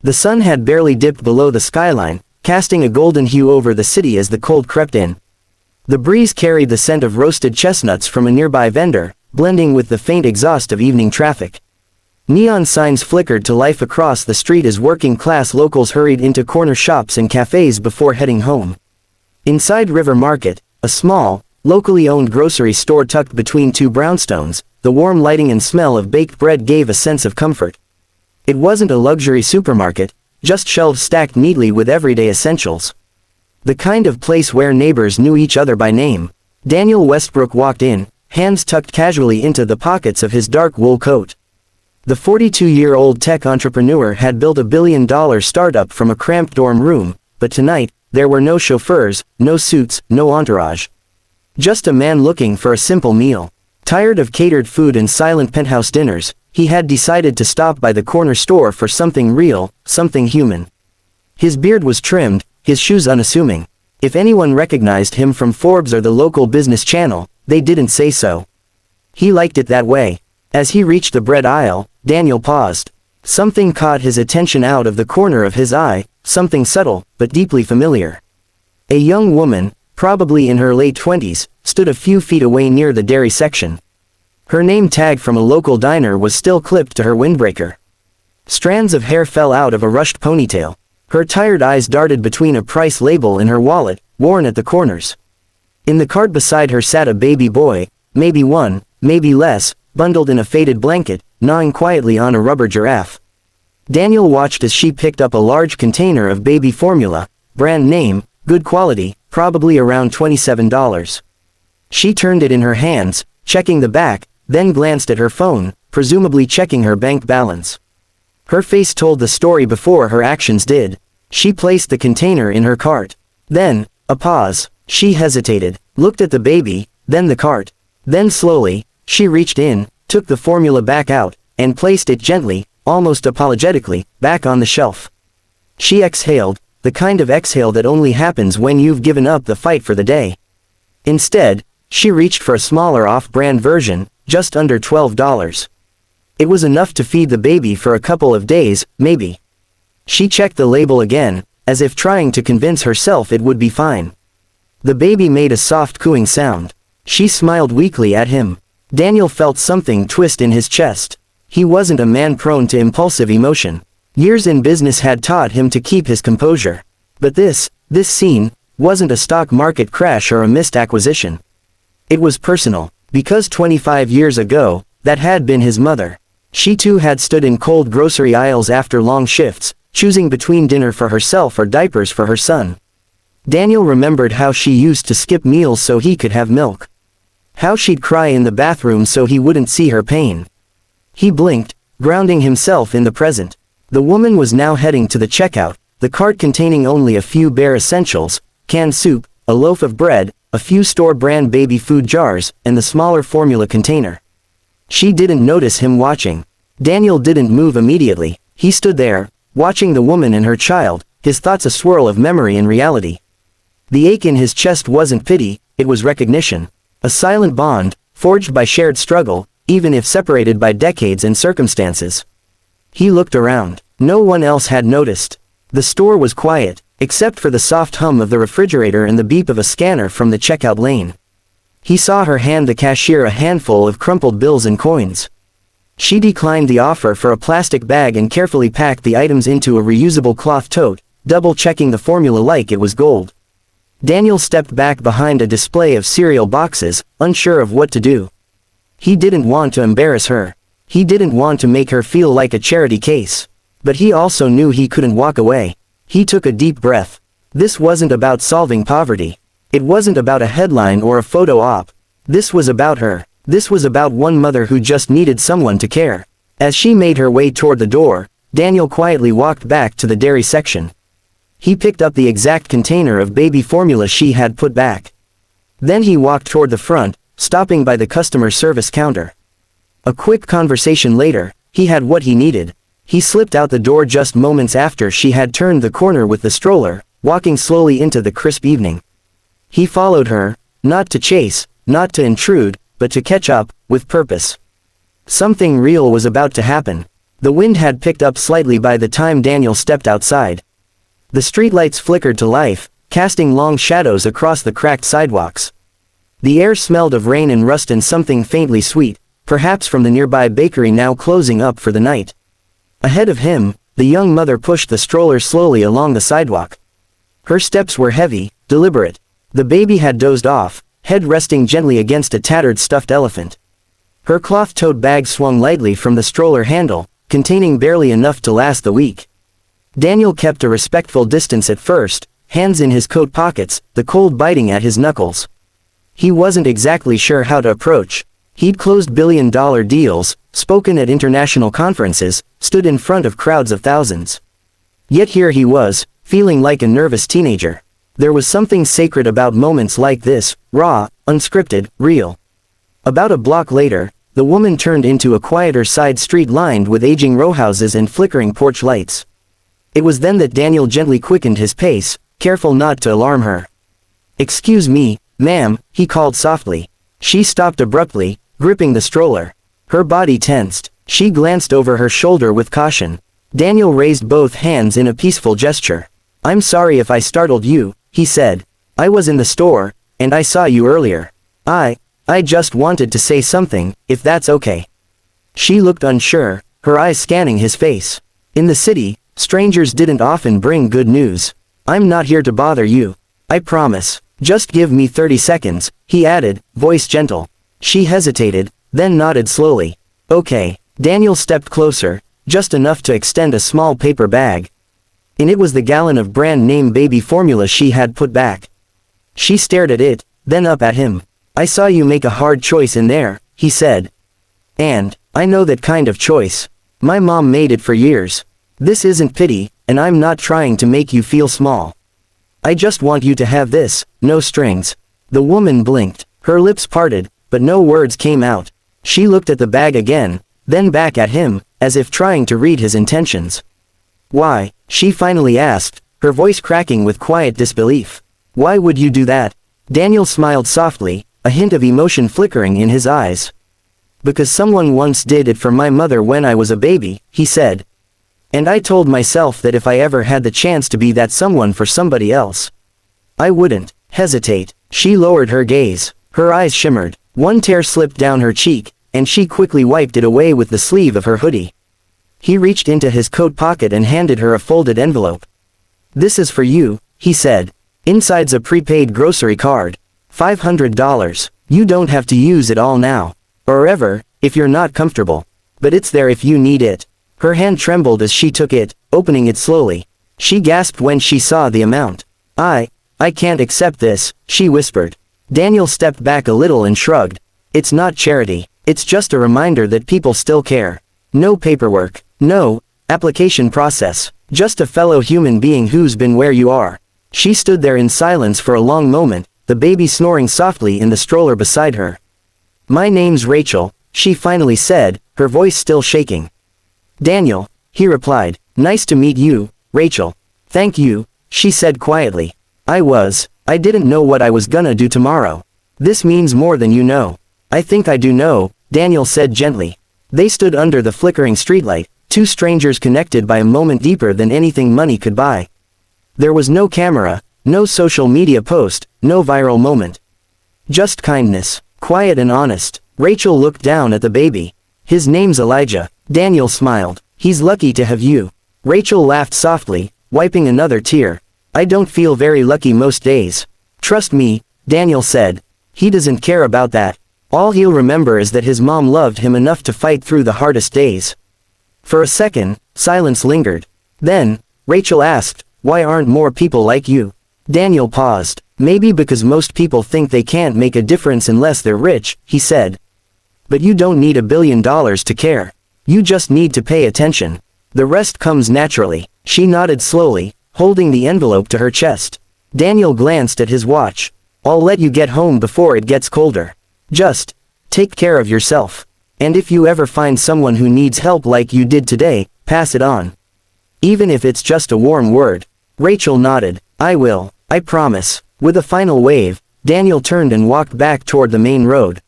The sun had barely dipped below the skyline, casting a golden hue over the city as the cold crept in. The breeze carried the scent of roasted chestnuts from a nearby vendor, blending with the faint exhaust of evening traffic. Neon signs flickered to life across the street as working-class locals hurried into corner shops and cafes before heading home. Inside River Market, a small, locally owned grocery store tucked between two brownstones, the warm lighting and smell of baked bread gave a sense of comfort. It wasn't a luxury supermarket, just shelves stacked neatly with everyday essentials. The kind of place where neighbors knew each other by name. Daniel Westbrook walked in, hands tucked casually into the pockets of his dark wool coat. The 42-year-old tech entrepreneur had built a billion-dollar startup from a cramped dorm room, but tonight, there were no chauffeurs, no suits, no entourage. Just a man looking for a simple meal. Tired of catered food and silent penthouse dinners, he had decided to stop by the corner store for something real, something human. His beard was trimmed, his shoes unassuming. If anyone recognized him from Forbes or the local business channel, they didn't say so. He liked it that way. As he reached the bread aisle, Daniel paused. Something caught his attention out of the corner of his eye, something subtle, but deeply familiar. A young woman, probably in her late 20s, stood a few feet away near the dairy section. Her name tag from a local diner was still clipped to her windbreaker. Strands of hair fell out of a rushed ponytail. Her tired eyes darted between a price label in her wallet, worn at the corners. In the cart beside her sat a baby boy, maybe one, maybe less, bundled in a faded blanket, gnawing quietly on a rubber giraffe. Daniel watched as she picked up a large container of baby formula, brand name, good quality, probably around $27. She turned it in her hands, checking the back, then glanced at her phone, presumably checking her bank balance. Her face told the story before her actions did. She placed the container in her cart. Then, a pause. She hesitated, looked at the baby, then the cart. Then slowly, she reached in, took the formula back out, and placed it gently, almost apologetically, back on the shelf. She exhaled, the kind of exhale that only happens when you've given up the fight for the day. Instead, she reached for a smaller off-brand version, just under $12. It was enough to feed the baby for a couple of days, maybe. She checked the label again, as if trying to convince herself it would be fine. The baby made a soft cooing sound. She smiled weakly at him. Daniel felt something twist in his chest. He wasn't a man prone to impulsive emotion. Years in business had taught him to keep his composure. But this scene, wasn't a stock market crash or a missed acquisition. It was personal, because 25 years ago, that had been his mother. She too had stood in cold grocery aisles after long shifts, choosing between dinner for herself or diapers for her son. Daniel remembered how she used to skip meals so he could have milk. How she'd cry in the bathroom so he wouldn't see her pain. He blinked, grounding himself in the present. The woman was now heading to the checkout, the cart containing only a few bare essentials, canned soup, a loaf of bread, a few store-brand baby food jars, and the smaller formula container. She didn't notice him watching. Daniel didn't move immediately. He stood there, watching the woman and her child, his thoughts a swirl of memory and reality. The ache in his chest wasn't pity, it was recognition. A silent bond, forged by shared struggle, even if separated by decades and circumstances. He looked around. No one else had noticed. The store was quiet, except for the soft hum of the refrigerator and the beep of a scanner from the checkout lane. He saw her hand the cashier a handful of crumpled bills and coins. She declined the offer for a plastic bag and carefully packed the items into a reusable cloth tote, double-checking the formula like it was gold. Daniel stepped back behind a display of cereal boxes, unsure of what to do. He didn't want to embarrass her. He didn't want to make her feel like a charity case. But he also knew he couldn't walk away. He took a deep breath. This wasn't about solving poverty. It wasn't about a headline or a photo op. This was about her. This was about one mother who just needed someone to care. As she made her way toward the door, Daniel quietly walked back to the dairy section. He picked up the exact container of baby formula she had put back. Then he walked toward the front, stopping by the customer service counter. A quick conversation later, he had what he needed. He slipped out the door just moments after she had turned the corner with the stroller, walking slowly into the crisp evening. He followed her, not to chase, not to intrude, but to catch up, with purpose. Something real was about to happen. The wind had picked up slightly by the time Daniel stepped outside. The streetlights flickered to life, casting long shadows across the cracked sidewalks. The air smelled of rain and rust and something faintly sweet, perhaps from the nearby bakery now closing up for the night. Ahead of him, the young mother pushed the stroller slowly along the sidewalk. Her steps were heavy, deliberate. The baby had dozed off, head resting gently against a tattered stuffed elephant. Her cloth-tote bag swung lightly from the stroller handle, containing barely enough to last the week. Daniel kept a respectful distance at first, hands in his coat pockets, the cold biting at his knuckles. He wasn't exactly sure how to approach. He'd closed billion-dollar deals, spoken at international conferences, stood in front of crowds of thousands. Yet here he was, feeling like a nervous teenager. There was something sacred about moments like this, raw, unscripted, real. About a block later, the woman turned into a quieter side street lined with aging rowhouses and flickering porch lights. It was then that Daniel gently quickened his pace, careful not to alarm her. "Excuse me, ma'am," he called softly. She stopped abruptly, gripping the stroller. Her body tensed. She glanced over her shoulder with caution. Daniel raised both hands in a peaceful gesture. "I'm sorry if I startled you," he said. "I was in the store, and I saw you earlier. I just wanted to say something, if that's okay." She looked unsure, her eyes scanning his face. In the city, strangers didn't often bring good news. "I'm not here to bother you. I promise. Just give me 30 seconds, he added, voice gentle. She hesitated, then nodded slowly. "Okay." Daniel stepped closer, just enough to extend a small paper bag. In it was the gallon of brand-name baby formula she had put back. She stared at it, then up at him. "I saw you make a hard choice in there," he said. "And I know that kind of choice. My mom made it for years. This isn't pity, and I'm not trying to make you feel small. I just want you to have this, no strings." The woman blinked, her lips parted, but no words came out. She looked at the bag again, then back at him, as if trying to read his intentions. "Why?" she finally asked, her voice cracking with quiet disbelief. "Why would you do that?" Daniel smiled softly, a hint of emotion flickering in his eyes. "Because someone once did it for my mother when I was a baby," he said. "And I told myself that if I ever had the chance to be that someone for somebody else, I wouldn't hesitate." She lowered her gaze. Her eyes shimmered. One tear slipped down her cheek, and she quickly wiped it away with the sleeve of her hoodie. He reached into his coat pocket and handed her a folded envelope. "This is for you," he said. "Inside's a prepaid grocery card. $500. You don't have to use it all now. Or ever, if you're not comfortable. But it's there if you need it." Her hand trembled as she took it, opening it slowly. She gasped when she saw the amount. I can't accept this," she whispered. Daniel stepped back a little and shrugged. "It's not charity. It's just a reminder that people still care. No paperwork. No application process. Just a fellow human being who's been where you are." She stood there in silence for a long moment, the baby snoring softly in the stroller beside her. "My name's Rachel," she finally said, her voice still shaking. "Daniel," he replied. "Nice to meet you, Rachel." "Thank you," she said quietly. I didn't know what I was gonna do tomorrow. This means more than you know." "I think I do know," Daniel said gently. They stood under the flickering streetlight, two strangers connected by a moment deeper than anything money could buy. There was no camera, no social media post, no viral moment. Just kindness, quiet and honest. Rachel looked down at the baby. "His name's Elijah." Daniel smiled. "He's lucky to have you." Rachel laughed softly, wiping another tear. "I don't feel very lucky most days." "Trust me," Daniel said. "He doesn't care about that. All he'll remember is that his mom loved him enough to fight through the hardest days." For a second, silence lingered. Then, Rachel asked, "Why aren't more people like you?" Daniel paused. "Maybe because most people think they can't make a difference unless they're rich," he said. "But you don't need $1 billion to care. You just need to pay attention. The rest comes naturally." She nodded slowly, holding the envelope to her chest. Daniel glanced at his watch. "I'll let you get home before it gets colder. Just take care of yourself. And if you ever find someone who needs help like you did today, pass it on. Even if it's just a warm word." Rachel nodded. "I will, I promise." With a final wave, Daniel turned and walked back toward the main road.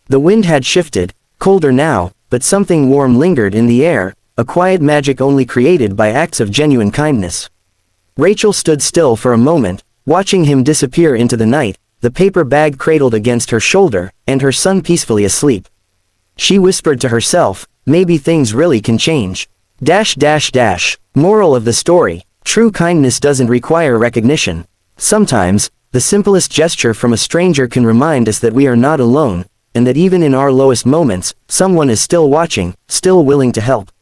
The wind had shifted, colder now, but something warm lingered in the air, a quiet magic only created by acts of genuine kindness. Rachel stood still for a moment, watching him disappear into the night, the paper bag cradled against her shoulder, and her son peacefully asleep. She whispered to herself, maybe things really can change. Moral of the story: true kindness doesn't require recognition. Sometimes, the simplest gesture from a stranger can remind us that we are not alone, and that even in our lowest moments, someone is still watching, still willing to help.